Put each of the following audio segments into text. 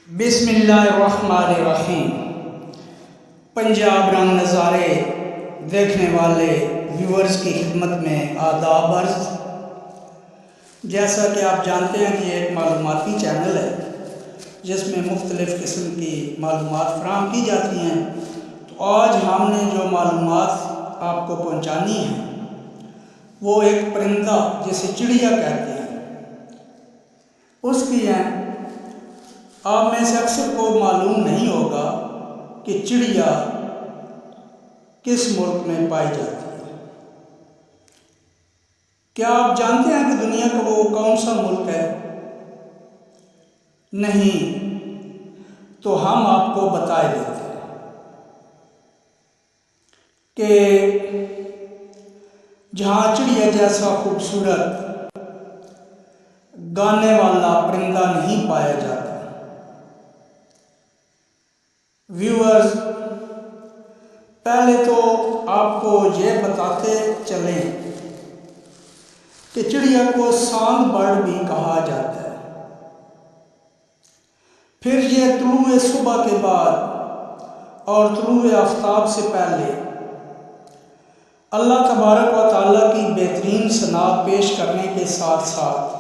بسم اللہ الرحمن الرحیم۔ پنجاب رنگ نظارے دیکھنے والے ویورز کی خدمت میں آداب عرض۔ جیسا کہ آپ جانتے ہیں کہ یہ ایک معلوماتی چینل ہے جس میں مختلف قسم کی معلومات فراہم کی جاتی ہیں۔ تو آج ہم نے جو معلومات آپ کو پہنچانی ہیں وہ ایک پرندہ جسے چڑیا کہتے ہیں اس کی ہیں۔ آپ میں سے اکثر کو معلوم نہیں ہوگا کہ چڑیا کس ملک میں پائی جاتی ہے۔ کیا آپ جانتے ہیں کہ دنیا کا وہ کون سا ملک ہے؟ نہیں، تو ہم آپ کو بتا دیتے ہیں کہ جہاں چڑیا جیسا خوبصورت گانے والا پرندہ نہیں پایا جاتا۔ ویورز، پہلے تو آپ کو یہ بتاتے چلیں کہ چڑیا کو سانگ برڈ بھی کہا جاتا ہے۔ پھر یہ طلوع صبح کے بعد اور طلوع آفتاب سے پہلے اللہ تبارک و تعالیٰ کی بہترین ثنا پیش کرنے کے ساتھ ساتھ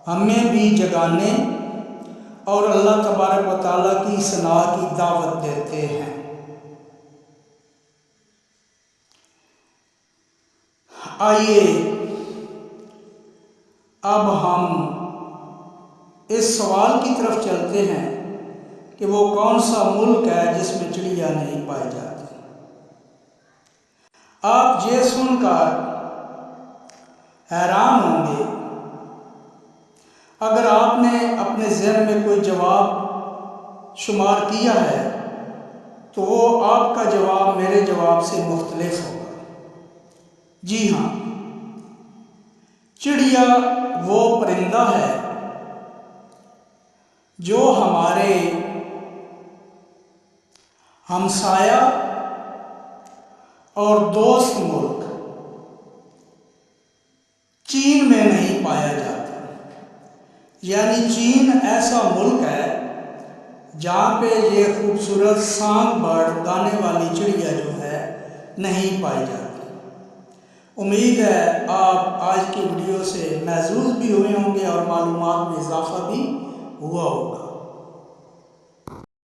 ہمیں بھی جگانے اور اللہ تبارک و تعالیٰ کی ثنا کی دعوت دیتے ہیں۔ آئیے اب ہم اس سوال کی طرف چلتے ہیں کہ وہ کون سا ملک ہے جس میں چڑیا نہیں پائی جاتی۔ آپ یہ سن کر حیران ہوں گے۔ اگر آپ نے اپنے ذہن میں کوئی جواب شمار کیا ہے تو وہ آپ کا جواب میرے جواب سے مختلف ہوگا۔ جی ہاں، چڑیا وہ پرندہ ہے جو ہمارے ہمسایہ اور دوست ملک چین میں نہیں پایا جاتا۔ یعنی چین ایسا ملک ہے جہاں پہ یہ خوبصورت سانگ برڈ گانے والی چڑیا جو ہے نہیں پائی جاتی۔ امید ہے آپ آج کی ویڈیو سے محظوظ بھی ہوئے ہوں گے اور معلومات میں اضافہ بھی ہوا ہوگا۔